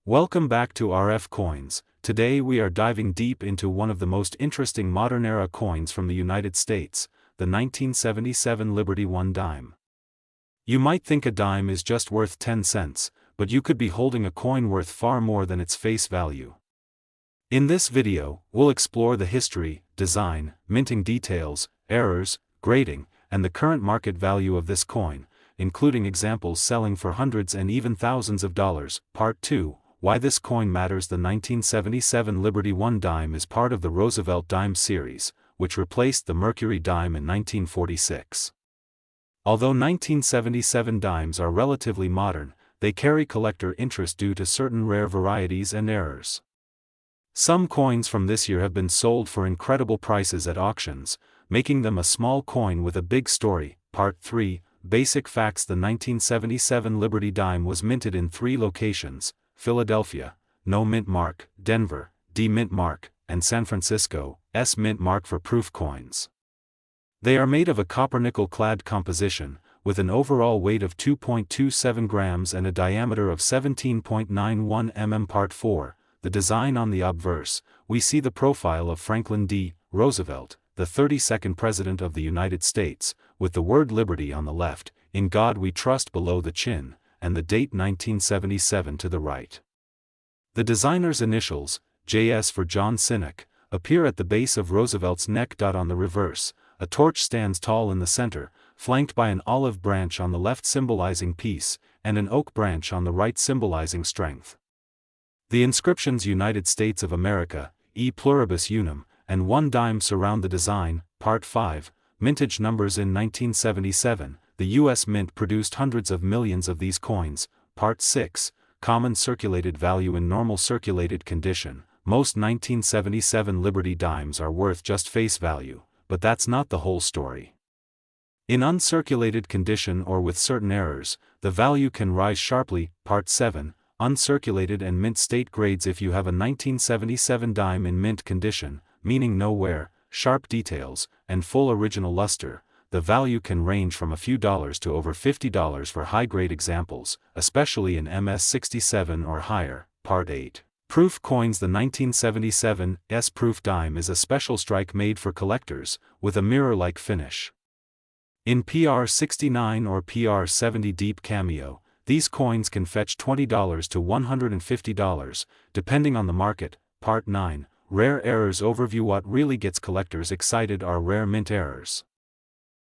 Welcome back to RF Coins. Today we are diving deep into one of the most interesting modern-era coins from the United States, the 1977 Liberty 1 dime. You might think a dime is just worth 10 cents, but you could be holding a coin worth far more than its face value. In this video, we'll explore the history, design, minting details, errors, grading, and the current market value of this coin, including examples selling for hundreds and even thousands of dollars. Part 2. Why this coin matters. The 1977 Liberty 1 dime is part of the Roosevelt dime series, which replaced the Mercury dime in 1946. Although 1977 dimes are relatively modern, they carry collector interest due to certain rare varieties and errors. Some coins from this year have been sold for incredible prices at auctions, making them a small coin with a big story. Part 3. Basic facts. The 1977 Liberty dime was minted in 3 locations: Philadelphia, no mint mark; Denver, D mint mark; and San Francisco, S mint mark for proof coins. They are made of a copper-nickel clad composition, with an overall weight of 2.27 grams and a diameter of 17.91 mm. Part 4. The design. On the obverse, we see the profile of Franklin D. Roosevelt, the 32nd President of the United States, with the word Liberty on the left, "In God We Trust" below the chin, and the date 1977 to the right. The designer's initials, JS for John Sinek, appear at the base of Roosevelt's neck. On the reverse, a torch stands tall in the center, flanked by an olive branch on the left symbolizing peace, and an oak branch on the right symbolizing strength. The inscriptions United States of America, E pluribus unum, and 1 dime surround the design. Part 5. Mintage numbers. In 1977, the U.S. Mint produced hundreds of millions of these coins. Part 6. Common circulated value. In normal circulated condition, most 1977 Liberty dimes are worth just face value, but that's not the whole story. In uncirculated condition or with certain errors, the value can rise sharply. Part 7. Uncirculated and mint state grades. If you have a 1977 dime in mint condition, meaning no wear, sharp details, and full original luster, the value can range from a few dollars to over $50 for high-grade examples, especially in MS67 or higher. Part 8. Proof coins. The 1977 S proof dime is a special strike made for collectors, with a mirror-like finish. In PR69 or PR70 deep cameo, these coins can fetch $20 to $150, depending on the market. Part 9. Rare errors overview. What really gets collectors excited are rare mint errors.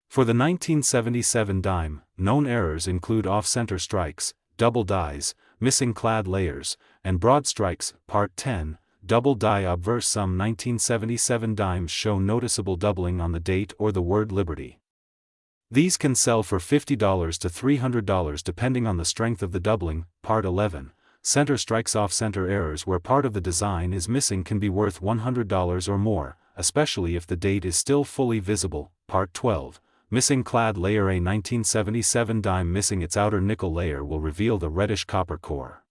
For the 1977 dime, known errors include off-center strikes, double dies, missing clad layers, and broad strikes. Part 10. Double die obverse. Some 1977 dimes show noticeable doubling on the date or the word Liberty. These can sell for $50 to $300 depending on the strength of the doubling. Part 11. Center strikes. Off-center errors where part of the design is missing can be worth $100 or more, especially if the date is still fully visible. Part 12. Missing clad layer. A 1977 dime missing its outer nickel layer will reveal the reddish copper core.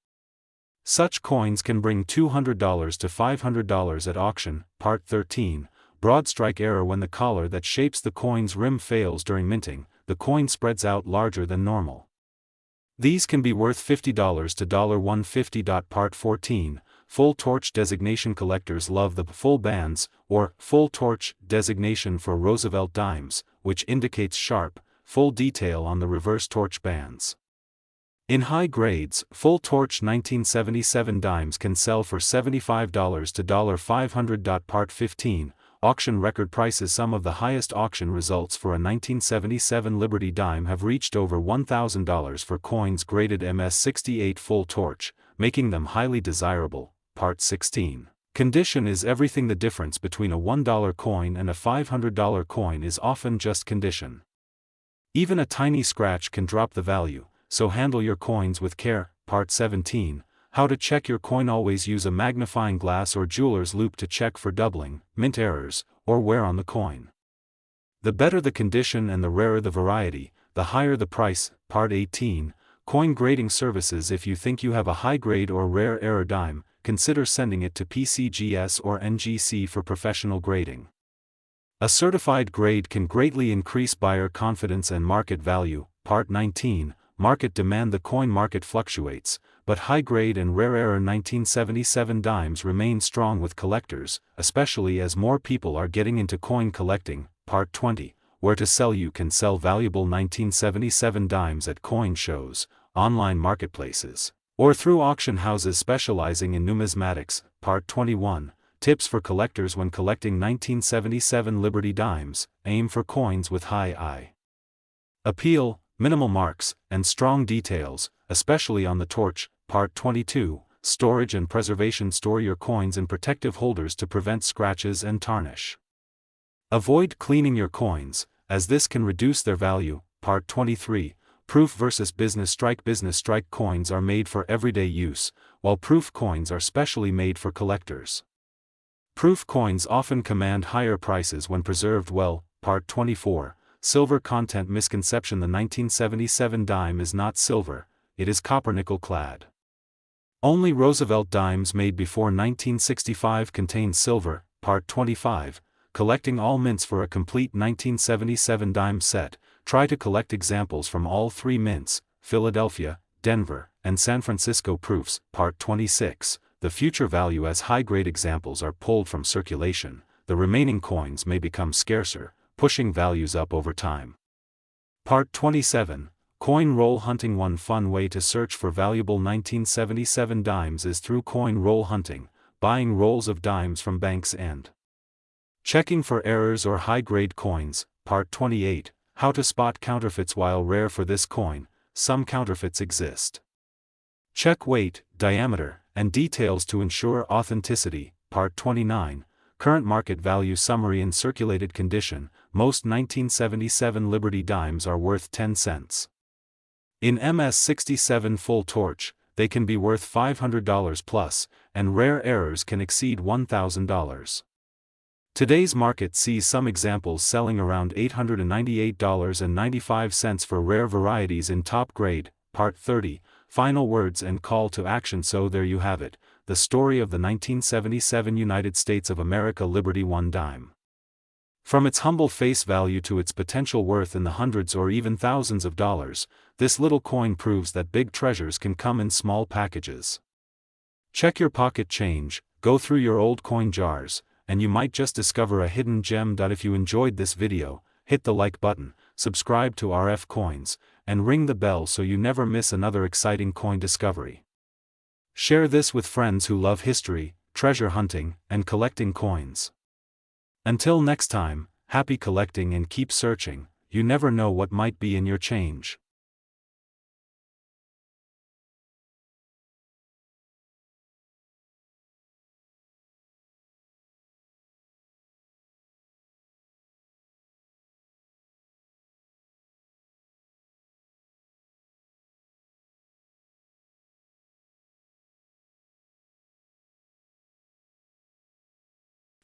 Such coins can bring $200 to $500 at auction. Part 13. Broad strike error. When the collar that shapes the coin's rim fails during minting, the coin spreads out larger than normal. These can be worth $50 to $150. Part 14. Full torch designation. Collectors love the full bands, or full torch designation for Roosevelt dimes, which indicates sharp, full detail on the reverse torch bands. In high grades, full torch 1977 dimes can sell for $75 to $500. Part 15. Auction record prices. Some of the highest auction results for a 1977 Liberty dime have reached over $1,000 for coins graded MS68 full torch, making them highly desirable. Part 16. Condition is everything. The difference between a $1 coin and a $500 coin is often just condition. Even a tiny scratch can drop the value, so handle your coins with care. Part 17. How to check your coin. Always use a magnifying glass or jeweler's loupe to check for doubling, mint errors, or wear on the coin. The better the condition and the rarer the variety, the higher the price. Part 18. Coin grading services. If you think you have a high-grade or rare error dime, consider sending it to PCGS or NGC for professional grading. A certified grade can greatly increase buyer confidence and market value. Part 19. Market demand. The coin market fluctuates, but high-grade and rarer 1977 dimes remain strong with collectors, especially as more people are getting into coin collecting. Part 20, where to sell. You can sell valuable 1977 dimes at coin shows, online marketplaces, or through auction houses specializing in numismatics. Part 21, tips for collectors when collecting 1977 Liberty dimes. Aim for coins with high eye appeal, minimal marks, and strong details, especially on the torch. Part 22, storage and preservation. Store your coins in protective holders to prevent scratches and tarnish. Avoid cleaning your coins, as this can reduce their value. Part 23, proof versus business strike. Business strike coins are made for everyday use, while proof coins are specially made for collectors. Proof coins often command higher prices when preserved well. Part 24, silver content misconception. The 1977 dime is not silver, it is copper-nickel clad. Only Roosevelt dimes made before 1965 contain silver. Part 25, collecting all mints. For a complete 1977 dime set, try to collect examples from all three mints, Philadelphia, Denver, and San Francisco proofs. Part 26, the future value. As high-grade examples are pulled from circulation, the remaining coins may become scarcer, pushing values up over time. Part 27, coin roll hunting. One fun way to search for valuable 1977 dimes is through coin roll hunting, buying rolls of dimes from banks and checking for errors or high-grade coins. Part 28, how to spot counterfeits. While rare for this coin, some counterfeits exist. Check weight, diameter, and details to ensure authenticity. Part 29, current market value summary. In circulated condition, most 1977 Liberty dimes are worth 10 cents. In MS-67 full torch, they can be worth $500 plus, and rare errors can exceed $1,000. Today's market sees some examples selling around $898.95 for rare varieties in top grade. Part 30, final words and call to action. So there you have it, the story of the 1977 United States of America Liberty 1 dime. From its humble face value to its potential worth in the hundreds or even thousands of dollars, this little coin proves that big treasures can come in small packages. Check your pocket change, go through your old coin jars, and you might just discover a hidden gem. If you enjoyed this video, hit the like button, subscribe to RF Coins, and ring the bell so you never miss another exciting coin discovery. Share this with friends who love history, treasure hunting, and collecting coins. Until next time, happy collecting and keep searching. You never know what might be in your change.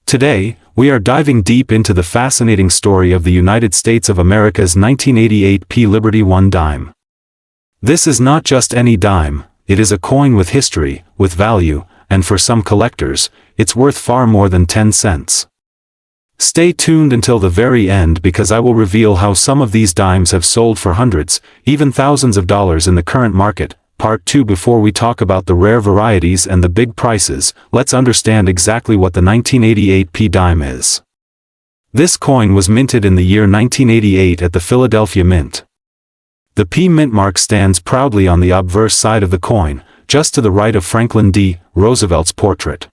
Today, we are diving deep into the fascinating story of the United States of America's 1988 P Liberty 1 dime. This is not just any dime, it is a coin with history, with value, and for some collectors, it's worth far more than 10 cents. Stay tuned until the very end because I will reveal how some of these dimes have sold for hundreds, even thousands of dollars in the current market. Part 2. Before we talk about the rare varieties and the big prices, let's understand exactly what the 1988 P dime is. This coin was minted in the year 1988 at the Philadelphia Mint. The P mint mark stands proudly on the obverse side of the coin, just to the right of Franklin D. Roosevelt's portrait.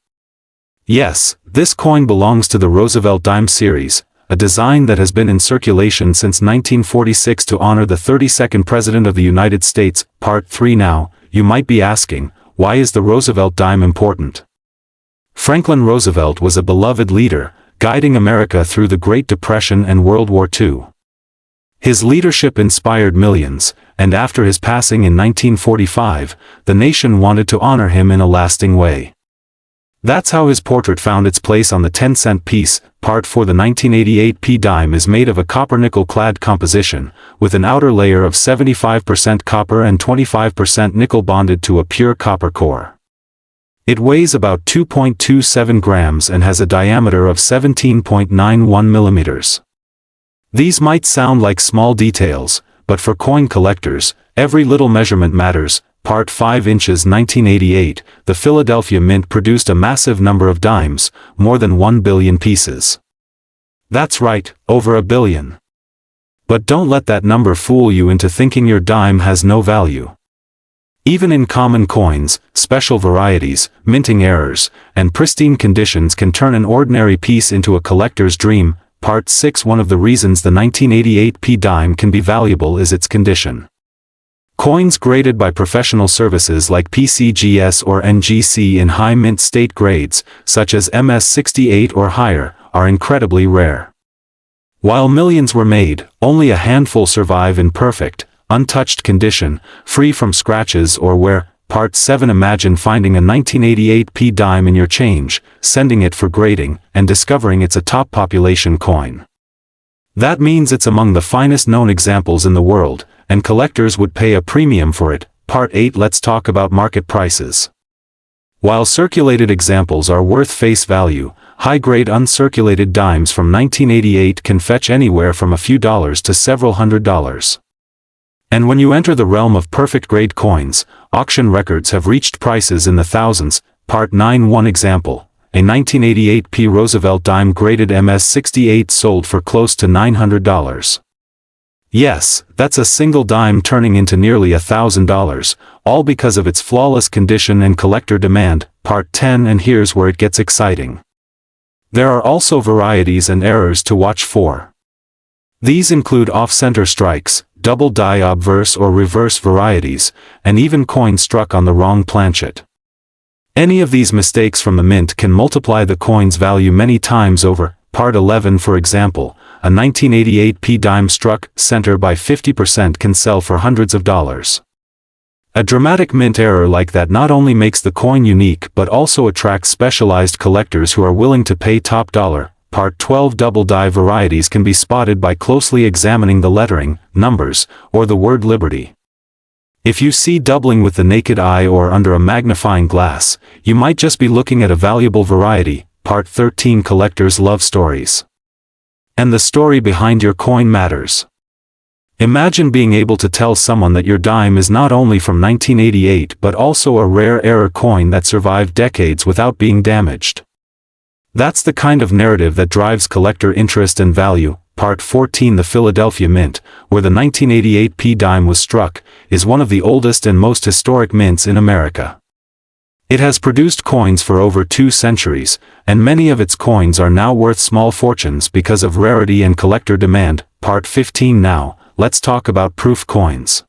Yes, this coin belongs to the Roosevelt dime series, a design that has been in circulation since 1946 to honor the 32nd President of the United States. Part 3. Now, you might be asking, why is the Roosevelt dime important? Franklin Roosevelt was a beloved leader, guiding America through the Great Depression and World War II. His leadership inspired millions, and after his passing in 1945, the nation wanted to honor him in a lasting way. That's how his portrait found its place on the 10-cent piece. Part 4. The 1988 P dime is made of a copper-nickel clad composition, with an outer layer of 75% copper and 25% nickel bonded to a pure copper core. It weighs about 2.27 grams and has a diameter of 17.91 millimeters. These might sound like small details, but for coin collectors, every little measurement matters. Part 5 inches 1988, the Philadelphia Mint produced a massive number of dimes, more than 1 billion pieces. That's right, over a billion. But don't let that number fool you into thinking your dime has no value. Even in common coins, special varieties, minting errors, and pristine conditions can turn an ordinary piece into a collector's dream. Part 6. One of the reasons the 1988 p dime can be valuable is its condition. Coins graded by professional services like PCGS or NGC in high mint state grades, such as MS68 or higher, are incredibly rare. While millions were made, only a handful survive in perfect, untouched condition, free from scratches or wear. Part 7. Imagine finding a 1988 p dime in your change, sending it for grading, and discovering it's a top population coin. That means it's among the finest known examples in the world, and collectors would pay a premium for it. Part 8. Let's talk about market prices. While circulated examples are worth face value, high-grade uncirculated dimes from 1988 can fetch anywhere from a few dollars to several $100s. And when you enter the realm of perfect-grade coins, auction records have reached prices in the thousands. Part 9. One example, a 1988 p Roosevelt dime graded MS68 sold for close to $900. Yes, that's a single dime turning into nearly $1,000, all because of its flawless condition and collector demand. Part 10. And here's where it gets exciting. There are also varieties and errors to watch for. These include off-center strikes, double die obverse or reverse varieties, and even coins struck on the wrong planchet. Any of these mistakes from the mint can multiply the coin's value many times over. Part 11. For example, a 1988 p dime struck center by 50% can sell for hundreds of dollars. A dramatic mint error like that not only makes the coin unique but also attracts specialized collectors who are willing to pay top dollar. Part 12. Double die varieties can be spotted by closely examining the lettering, numbers, or the word Liberty. If you see doubling with the naked eye or under a magnifying glass, you might just be looking at a valuable variety. Part 13. Collectors love stories. And the story behind your coin matters. Imagine being able to tell someone that your dime is not only from 1988 but also a rare error coin that survived decades without being damaged. That's the kind of narrative that drives collector interest and value. Part 14. The Philadelphia Mint, where the 1988 p dime was struck, is one of the oldest and most historic mints in America. It has produced coins for over 2 centuries, and many of its coins are now worth small fortunes because of rarity and collector demand. Part 15. Now, let's talk about proof coins.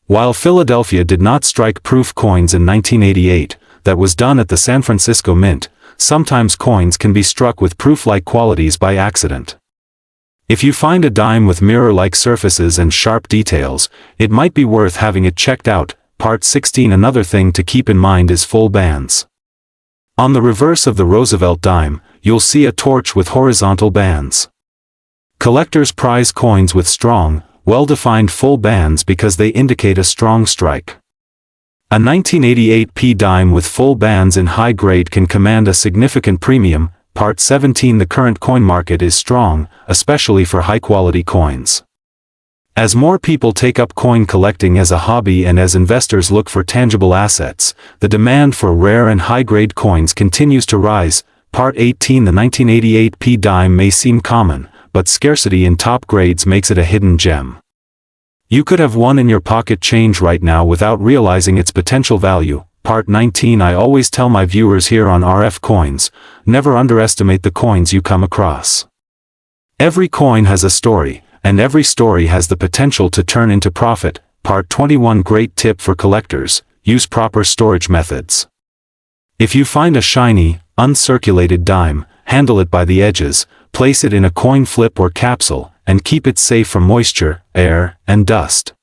While Philadelphia did not strike proof coins in 1988, that was done at the San Francisco Mint. Sometimes coins can be struck with proof-like qualities by accident. If you find a dime with mirror-like surfaces and sharp details, it might be worth having it checked out. Part 16. Another thing to keep in mind is full bands. On the reverse of the Roosevelt dime, you'll see a torch with horizontal bands. Collectors prize coins with strong, well-defined full bands because they indicate a strong strike. A 1988 p dime with full bands in high grade can command a significant premium. Part 17. The current coin market is strong, especially for high-quality coins. As more people take up coin collecting as a hobby and as investors look for tangible assets, the demand for rare and high-grade coins continues to rise. Part 18. The 1988 p dime may seem common, but scarcity in top grades makes it a hidden gem. You could have one in your pocket change right now without realizing its potential value. Part 19. I always tell my viewers here on RF Coins, never underestimate the coins you come across. Every coin has a story, and every story has the potential to turn into profit. Part 21. Great tip for collectors, use proper storage methods. If you find a shiny, uncirculated dime, handle it by the edges, place it in a coin flip or capsule, and keep it safe from moisture, air, and dust.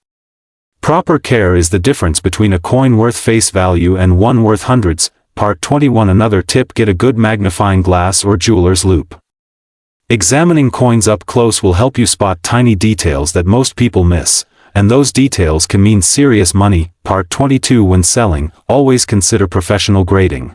Proper care is the difference between a coin worth face value and one worth hundreds. Part 21. Another tip: get a good magnifying glass or jeweler's loupe. Examining coins up close will help you spot tiny details that most people miss, and those details can mean serious money. Part 22. When selling, always consider professional grading.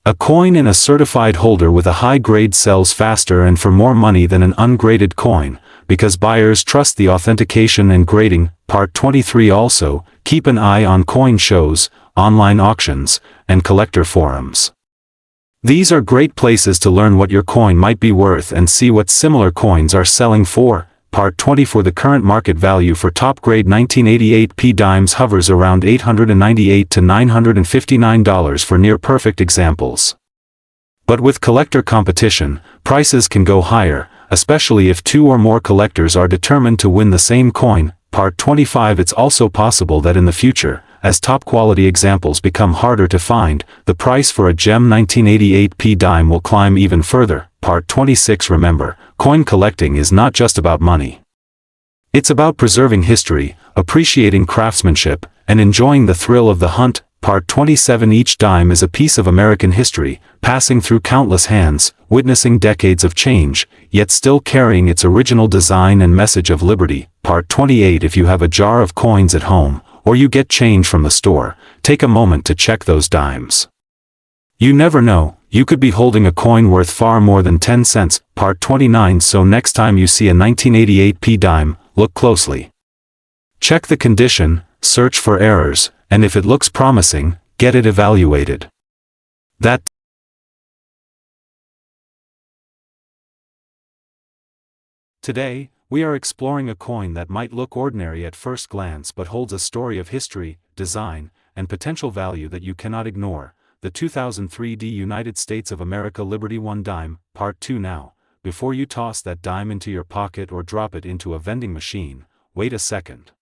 A coin in a certified holder with a high grade sells faster and for more money than an ungraded coin, because buyers trust the authentication and grading. Part 23. Also, keep an eye on coin shows, online auctions, and collector forums. These are great places to learn what your coin might be worth and see what similar coins are selling for. Part 20 For the current market value for top-grade 1988 P dimes hovers around $898 to $959 for near-perfect examples. But with collector competition, prices can go higher, especially if two or more collectors are determined to win the same coin. Part 25 It's also possible that in the future, as top-quality examples become harder to find, the price for a gem 1988 P dime will climb even further. Part 26 Remember, coin collecting is not just about money. It's about preserving history, appreciating craftsmanship, and enjoying the thrill of the hunt. Part 27 Each dime is a piece of American history, passing through countless hands, witnessing decades of change, yet still carrying its original design and message of liberty. Part 28 If you have a jar of coins at home, or you get change from the store, take a moment to check those dimes. You never know, you could be holding a coin worth far more than 10 cents. Part 29 So next time you see a 1988 P dime, look closely. Check the condition, search for errors, and if it looks promising, get it evaluated. Today, we are exploring a coin that might look ordinary at first glance but holds a story of history, design, and potential value that you cannot ignore. The 2003 United States of America Liberty 1 dime, Part 2 Now, before you toss that dime into your pocket or drop it into a vending machine, wait a second.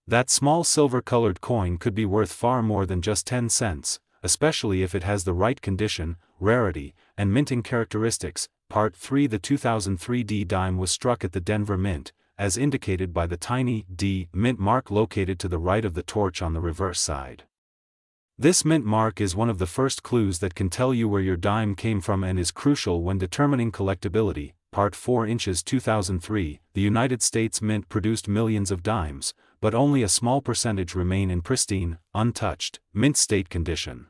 That small silver-colored coin could be worth far more than just 10 cents, especially if it has the right condition, rarity, and minting characteristics. Part 3 The 2003 D dime was struck at the Denver Mint, as indicated by the tiny D mint mark located to the right of the torch on the reverse side. This mint mark is one of the first clues that can tell you where your dime came from and is crucial when determining collectability. Part 4 Inches 2003 The United States Mint produced millions of dimes, but only a small percentage remain in pristine, untouched, mint state condition.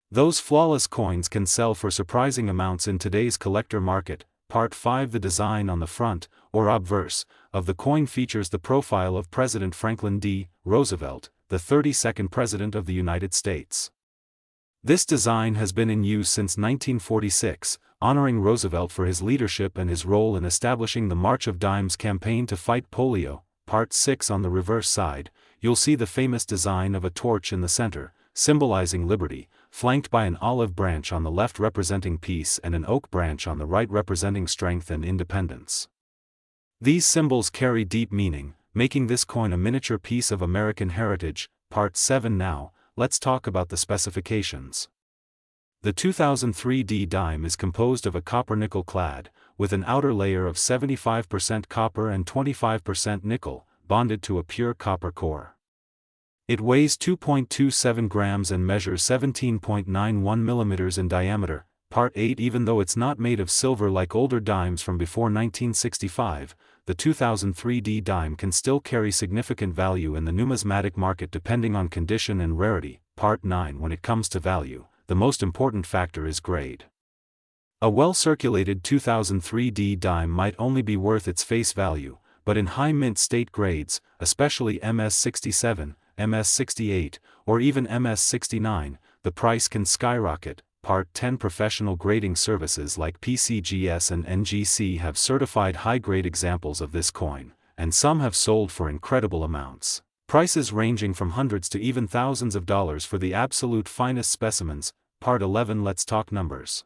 Those flawless coins can sell for surprising amounts in today's collector market. Part 5 The design on the front, or obverse, of the coin features the profile of President Franklin D. Roosevelt, the 32nd President of the United States. This design has been in use since 1946, honoring Roosevelt for his leadership and his role in establishing the March of Dimes campaign to fight polio. Part 6 On the reverse side, you'll see the famous design of a torch in the center, symbolizing liberty, flanked by an olive branch on the left representing peace and an oak branch on the right representing strength and independence. These symbols carry deep meaning, making this coin a miniature piece of American heritage. Part 7 Now, let's talk about the specifications. The 2003 D dime is composed of a copper-nickel clad, with an outer layer of 75% copper and 25% nickel, bonded to a pure copper core. It weighs 2.27 grams and measures 17.91 millimeters in diameter. Part 8 Even though it's not made of silver like older dimes from before 1965, the 2003 D dime can still carry significant value in the numismatic market depending on condition and rarity. Part 9 When it comes to value, the most important factor is grade. A well-circulated 2003 D dime might only be worth its face value, but in high mint state grades, especially MS67, MS68, or even MS69, the price can skyrocket. Part 10 Professional grading services like PCGS and NGC have certified high-grade examples of this coin, and some have sold for incredible amounts. Prices ranging from hundreds to even thousands of dollars for the absolute finest specimens. Part 11 Let's talk numbers.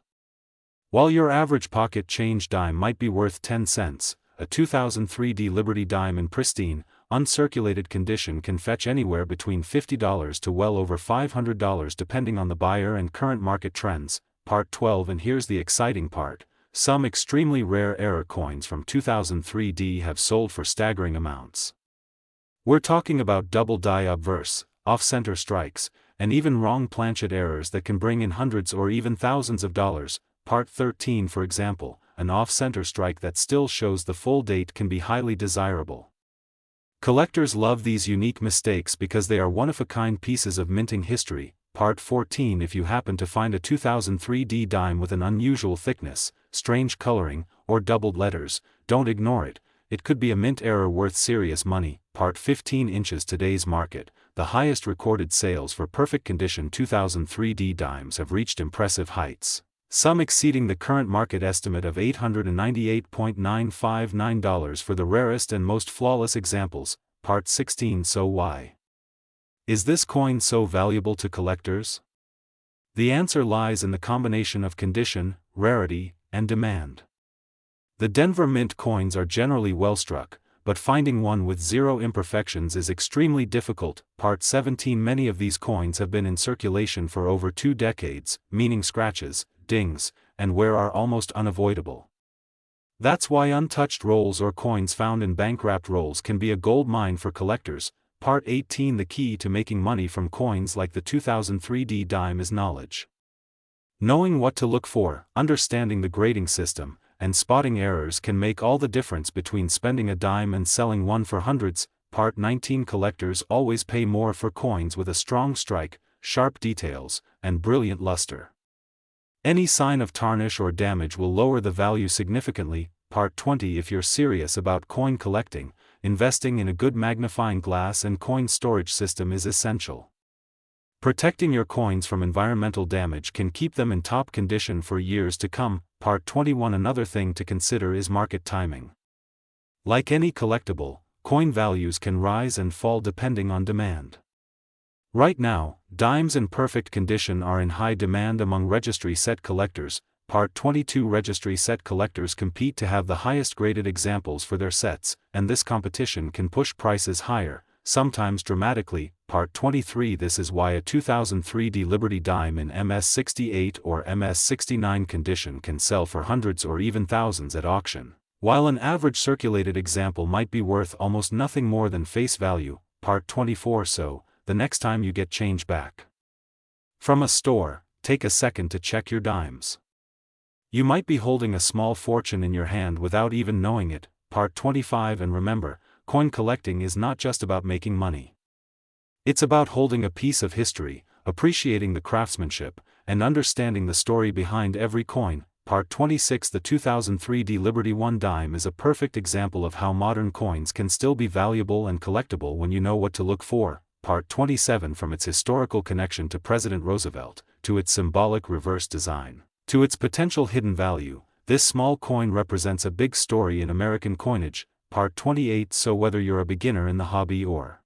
While your average pocket change dime might be worth 10 cents, a 2003 D Liberty dime in pristine, uncirculated condition can fetch anywhere between $50 to well over $500 depending on the buyer and current market trends. Part 12 And here's the exciting part, some extremely rare error coins from 2003 D have sold for staggering amounts. We're talking about double die obverse, off-center strikes, and even wrong planchet errors that can bring in hundreds or even thousands of dollars. Part 13 For example, an off-center strike that still shows the full date can be highly desirable. Collectors love these unique mistakes because they are one-of-a-kind pieces of minting history. Part 14 If you happen to find a 2003 D dime with an unusual thickness, strange coloring, or doubled letters, don't ignore it. it could be a mint error worth serious money. Part 15 inches. Today's market, the highest recorded sales for perfect condition 2003D dimes have reached impressive heights, some exceeding the current market estimate of $898.959 for the rarest and most flawless examples. Part 16. So why is this coin so valuable to collectors? The answer lies in the combination of condition, rarity, and demand. The Denver Mint coins are generally well struck, but finding one with zero imperfections is extremely difficult. Part 17. Many of these coins have been in circulation for over 2 decades, meaning scratches, dings, and wear are almost unavoidable. That's why untouched rolls or coins found in bank-wrapped rolls can be a gold mine for collectors. Part 18. The key to making money from coins like the 2003D dime is knowledge. Knowing what to look for, understanding the grading system, and spotting errors can make all the difference between spending a dime and selling one for hundreds. Part 19. Collectors always pay more for coins with a strong strike, sharp details, and brilliant luster. Any sign of tarnish or damage will lower the value significantly. Part 20. If you're serious about coin collecting, investing in a good magnifying glass and coin storage system is essential. Protecting your coins from environmental damage can keep them in top condition for years to come. Part 21. Another thing to consider is market timing. Like any collectible, coin values can rise and fall depending on demand. Right now, dimes in perfect condition are in high demand among registry set collectors. Part 22. Registry set collectors compete to have the highest graded examples for their sets, and this competition can push prices higher, sometimes dramatically. Part 23. This is why a 2003D Liberty dime in MS68 or MS69 condition can sell for hundreds or even thousands at auction, while an average circulated example might be worth almost nothing more than face value. Part 24. So, the next time you get change back from a store, take a second to check your dimes. You might be holding a small fortune in your hand without even knowing it. Part 25. And remember, coin collecting is not just about making money. It's about holding a piece of history, appreciating the craftsmanship, and understanding the story behind every coin. Part 26. The 2003D Liberty 1 dime is a perfect example of how modern coins can still be valuable and collectible when you know what to look for. Part 27. From its historical connection to President Roosevelt, to its symbolic reverse design, to its potential hidden value, this small coin represents a big story in American coinage. Part 28. So whether you're a beginner in the hobby or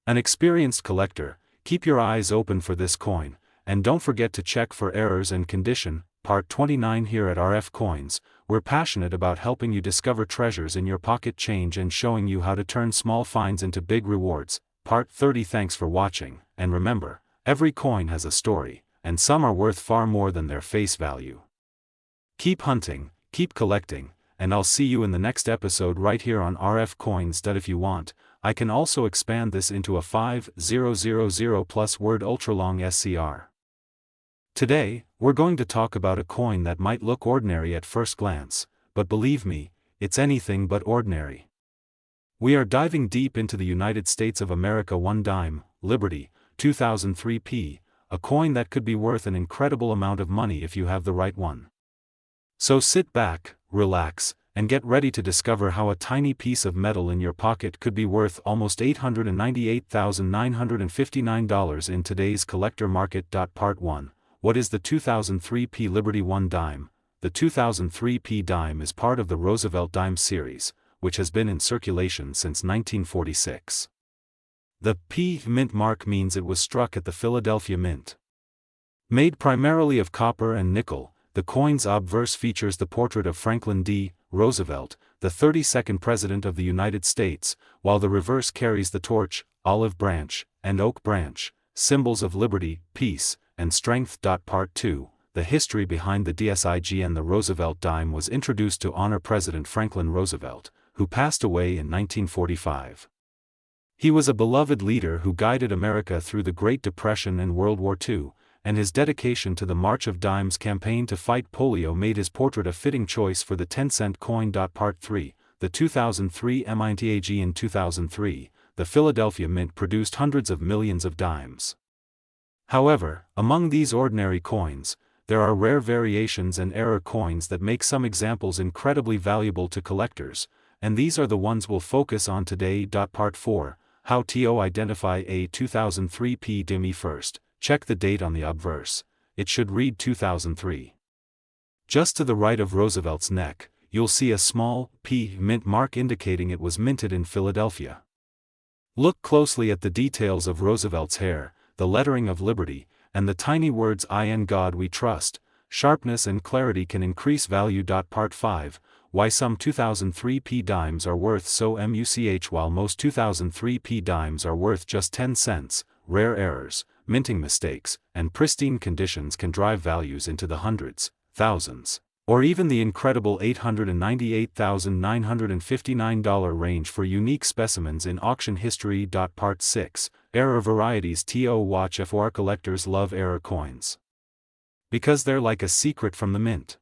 an experienced collector, keep your eyes open for this coin, and don't forget to check for errors and condition. Part 29. Here at RF Coins, we're passionate about helping you discover treasures in your pocket change and showing you how to turn small finds into big rewards. Part 30. Thanks for watching, and remember, every coin has a story, and some are worth far more than their face value. Keep hunting, keep collecting, and I'll see you in the next episode right here on RF Coins. If you want, I can also expand this into a 5000 plus word ultralong SCR. Today, we're going to talk about a coin that might look ordinary at first glance, but believe me, it's anything but ordinary. We are diving deep into the United States of America 1 dime, Liberty, 2003p, a coin that could be worth an incredible amount of money if you have the right one. So sit back, relax, and get ready to discover how a tiny piece of metal in your pocket could be worth almost $898,959 in today's collector market. Part 1. What is the 2003p Liberty 1 dime? The 2003p dime is part of the Roosevelt dime series, which has been in circulation since 1946. The P Mint mark means it was struck at the Philadelphia Mint. Made primarily of copper and nickel, the coin's obverse features the portrait of Franklin D. Roosevelt, the 32nd President of the United States, while the reverse carries the torch, olive branch, and oak branch, symbols of liberty, peace, and strength. Part 2. The history behind the DSIG and the Roosevelt dime was introduced to honor President Franklin Roosevelt, who passed away in 1945. He was a beloved leader who guided America through the Great Depression and World War II, and his dedication to the March of Dimes campaign to fight polio made his portrait a fitting choice for the 10-cent coin. Part 3. The 2003 MINTAG. In 2003, the Philadelphia Mint produced hundreds of millions of dimes. However, among these ordinary coins, there are rare variations and error coins that make some examples incredibly valuable to collectors, and these are the ones we'll focus on today. Part 4, How to Identify a 2003 P Dime. First, check the date on the obverse. It should read 2003. Just to the right of Roosevelt's neck, you'll see a small P mint mark indicating it was minted in Philadelphia. Look closely at the details of Roosevelt's hair, the lettering of Liberty, and the tiny words "In God We Trust." Sharpness and clarity can increase value. Part 5, Why some 2003 P dimes are worth so much while most 2003 P dimes are worth just 10 cents. Rare errors, minting mistakes, and pristine conditions can drive values into the hundreds, thousands, or even the incredible $898,959 range for unique specimens in auction history. Part 6, Error Varieties. To watch for collectors love error coins, because they're like a secret from the mint.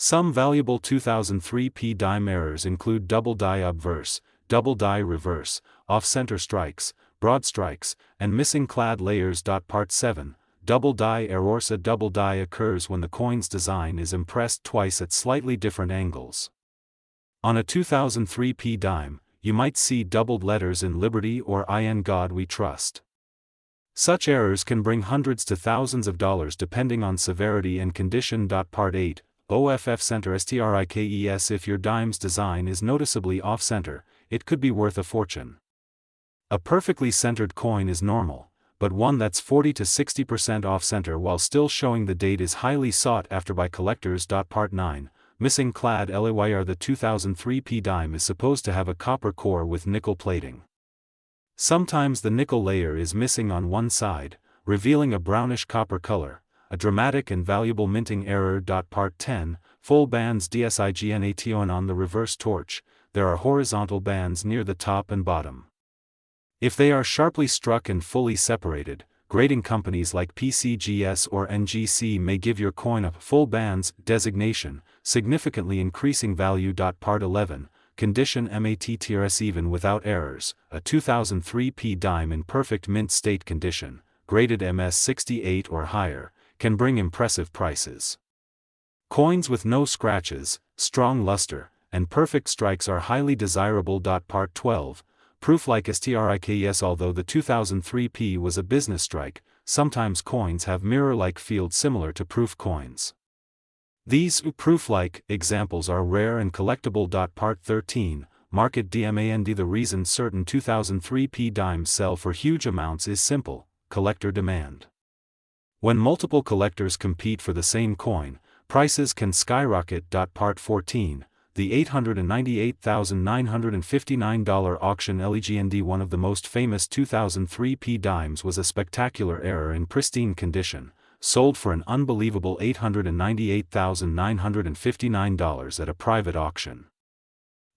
Some valuable 2003 P dime errors include double die obverse, double die reverse, off-center strikes, broad strikes, and missing clad layers. Part 7, Double die errors. A double die occurs when the coin's design is impressed twice at slightly different angles. On a 2003 P dime, you might see doubled letters in Liberty or In God We Trust. Such errors can bring hundreds to thousands of dollars depending on severity and condition. Part 8, OFF Center Strikes. If your dime's design is noticeably off-center, it could be worth a fortune. A perfectly centered coin is normal, but one that's 40 to 60% off-center while still showing the date is highly sought after by collectors. Part 9, Missing clad layer. The 2003 P dime is supposed to have a copper core with nickel plating. Sometimes the nickel layer is missing on one side, revealing a brownish copper color, a dramatic and valuable minting error. Part 10, Full bands designation. On the reverse torch, there are horizontal bands near the top and bottom. If they are sharply struck and fully separated, grading companies like PCGS or NGC may give your coin a full bands designation, significantly increasing value. Part 11, Condition matters. Even without errors, a 2003 P dime in perfect mint state condition, graded MS 68 or higher, can bring impressive prices. Coins with no scratches, strong luster, and perfect strikes are highly desirable. Part 12, Proof-like strikes. Although the 2003 P was a business strike, sometimes coins have mirror-like fields similar to proof coins. These proof-like examples are rare and collectible. Part 13, Market demand. The reason certain 2003 P dimes sell for huge amounts is simple: collector demand. When multiple collectors compete for the same coin, prices can skyrocket. Part 14, The $898,959 auction legend. One of the most famous 2003 P dimes was a spectacular error in pristine condition, sold for an unbelievable $898,959 at a private auction.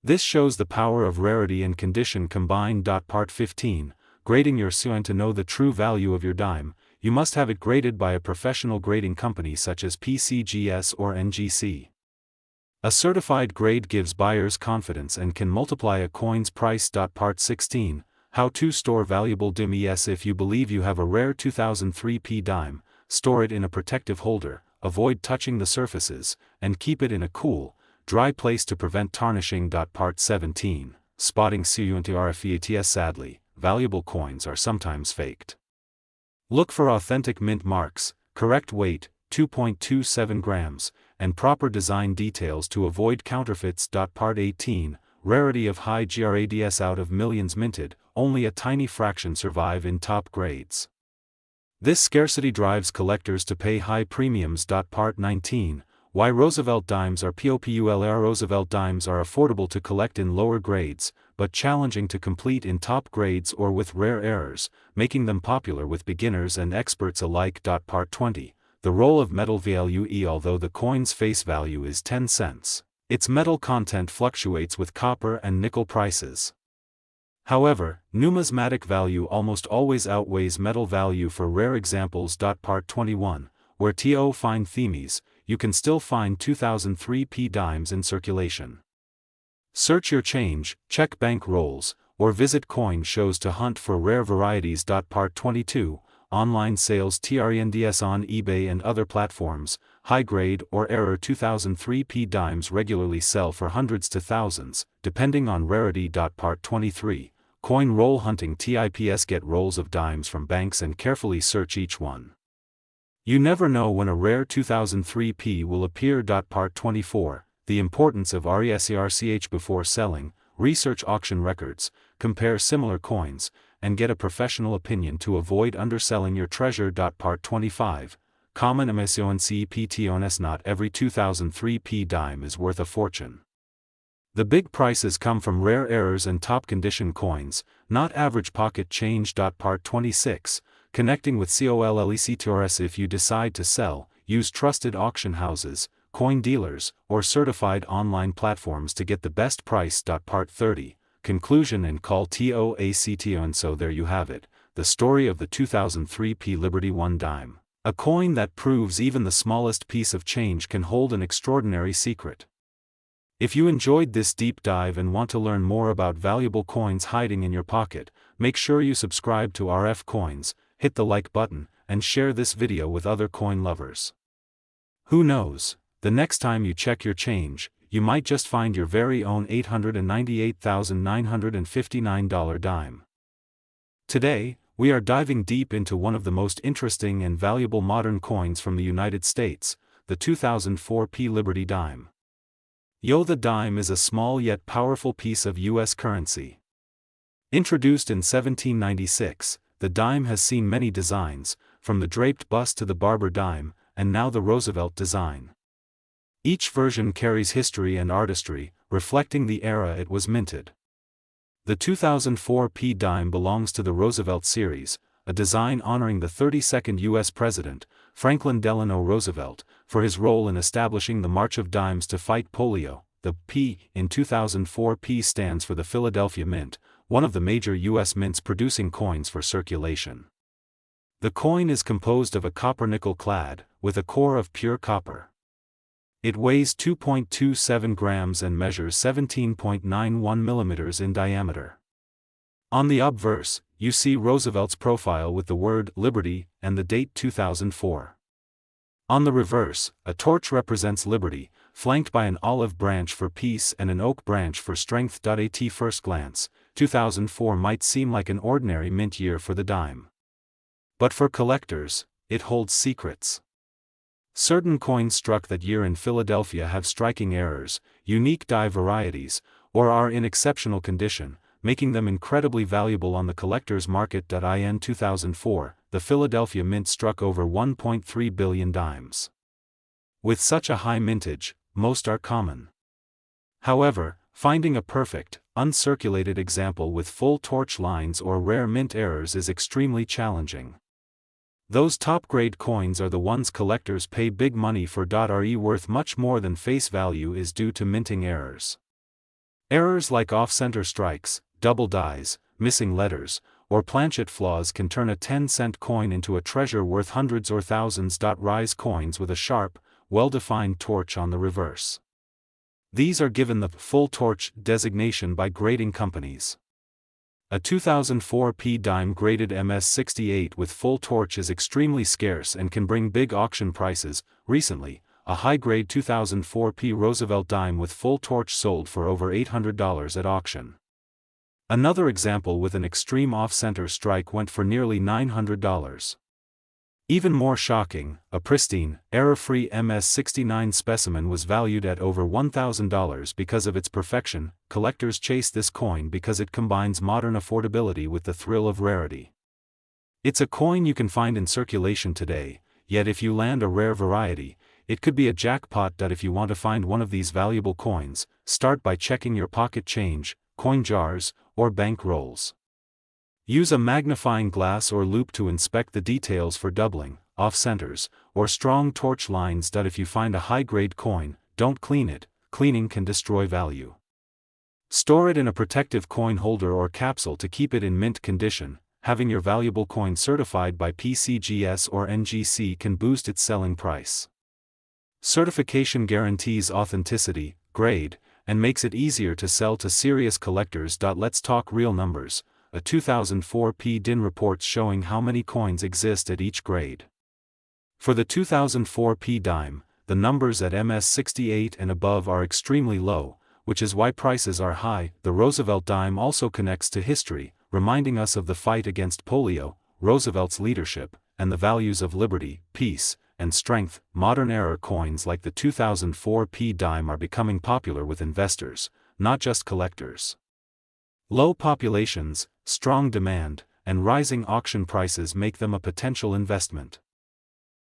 This shows the power of rarity and condition combined. Part 15, Grading your coin. To know the true value of your dime, you must have it graded by a professional grading company such as PCGS or NGC. A certified grade gives buyers confidence and can multiply a coin's price. Part 16, How to store valuable dimes. If you believe you have a rare 2003 P dime, store it in a protective holder, avoid touching the surfaces, and keep it in a cool, dry place to prevent tarnishing. Part 17, Spotting counterfeits. Sadly, valuable coins are sometimes faked. Look for authentic mint marks, correct weight, 2.27 grams, and proper design details to avoid counterfeits. Part 18, Rarity of high grades. Out of millions minted, only a tiny fraction survive in top grades. This scarcity drives collectors to pay high premiums. Part 19, Why Roosevelt dimes are popular. Roosevelt dimes are affordable to collect in lower grades, but challenging to complete in top grades or with rare errors, making them popular with beginners and experts alike. Part 20, The role of metal value. Although the coin's face value is 10 cents, its metal content fluctuates with copper and nickel prices. However, numismatic value almost always outweighs metal value for rare examples. Part 21, Where to find themes, you can still find 2003 P dimes in circulation. Search your change, check bank rolls, or visit coin shows to hunt for rare varieties. Part 22, online sales trends on eBay and other platforms. High-grade or error 2003p dimes regularly sell for hundreds to thousands, depending on rarity. Part 23. Coin roll hunting tips. Get rolls of dimes from banks and carefully search each one. You never know when a rare 2003p will appear. Part 24. The importance of research before selling. Research auction records, compare similar coins, and get a professional opinion to avoid underselling your treasure. Part 25. Common emissions. Not every 2003p dime is worth a fortune. The big prices come from rare errors and top condition coins, not average pocket change. Part 26. Connecting with collectors. If you decide to sell, use trusted auction houses, coin dealers, or certified online platforms to get the best price. Part 30. Conclusion and call to action. And so there you have it, the story of the 2003p Liberty 1 dime. A coin that proves even the smallest piece of change can hold an extraordinary secret. If you enjoyed this deep dive and want to learn more about valuable coins hiding in your pocket, make sure you subscribe to RF Coins, hit the like button, and share this video with other coin lovers. Who knows, the next time you check your change, you might just find your very own $898,959 dime. Today, we are diving deep into one of the most interesting and valuable modern coins from the United States, the 2004p Liberty dime. The dime is a small yet powerful piece of U.S. currency. Introduced in 1796, the dime has seen many designs, from the draped bust to the barber dime, and now the Roosevelt design. Each version carries history and artistry, reflecting the era it was minted. The 2004p dime belongs to the Roosevelt series, a design honoring the 32nd U.S. President, Franklin Delano Roosevelt, for his role in establishing the March of Dimes to fight polio. The P in 2004p stands for the Philadelphia Mint, one of the major U.S. mints producing coins for circulation. The coin is composed of a copper-nickel clad, with a core of pure copper. It weighs 2.27 grams and measures 17.91 millimeters in diameter. On the obverse, you see Roosevelt's profile with the word Liberty and the date 2004. On the reverse, a torch represents liberty, flanked by an olive branch for peace and an oak branch for strength. At first glance, 2004 might seem like an ordinary mint year for the dime. But for collectors, it holds secrets. Certain coins struck that year in Philadelphia have striking errors, unique die varieties, or are in exceptional condition, making them incredibly valuable on the collector's market. In 2004, the Philadelphia Mint struck over 1.3 billion dimes. With such a high mintage, most are common. However, finding a perfect, uncirculated example with full torch lines or rare mint errors is extremely challenging. Those top-grade coins are the ones collectors pay big money for. Worth much more than face value is due to minting errors. Errors like off-center strikes, double dies, missing letters, or planchet flaws can turn a 10-cent coin into a treasure worth hundreds or thousands. Rise coins with a sharp, well-defined torch on the reverse. These are given the full torch designation by grading companies. A 2004p dime graded MS68 with full torch is extremely scarce and can bring big auction prices. Recently, a high-grade 2004p Roosevelt dime with full torch sold for over $800 at auction. Another example with an extreme off-center strike went for nearly $900. Even more shocking, a pristine, error-free MS69 specimen was valued at over $1,000 because of its perfection. Collectors chase this coin because it combines modern affordability with the thrill of rarity. It's a coin you can find in circulation today, yet if you land a rare variety, it could be a jackpot. If you want to find one of these valuable coins, start by checking your pocket change, coin jars, or bank rolls. Use a magnifying glass or loupe to inspect the details for doubling, off-centers, or strong torch lines. If you find a high-grade coin, don't clean it. Cleaning can destroy value. Store it in a protective coin holder or capsule to keep it in mint condition. Having your valuable coin certified by PCGS or NGC can boost its selling price. Certification guarantees authenticity, grade, and makes it easier to sell to serious collectors. Let's talk real numbers. a 2004 PDIN report showing how many coins exist at each grade. For the 2004 P dime, the numbers at MS68 and above are extremely low, which is why prices are high. The Roosevelt dime also connects to history, reminding us of the fight against polio, Roosevelt's leadership, and the values of liberty, peace, and strength. Modern-era coins like the 2004 P dime are becoming popular with investors, not just collectors. Low populations, strong demand, and rising auction prices make them a potential investment.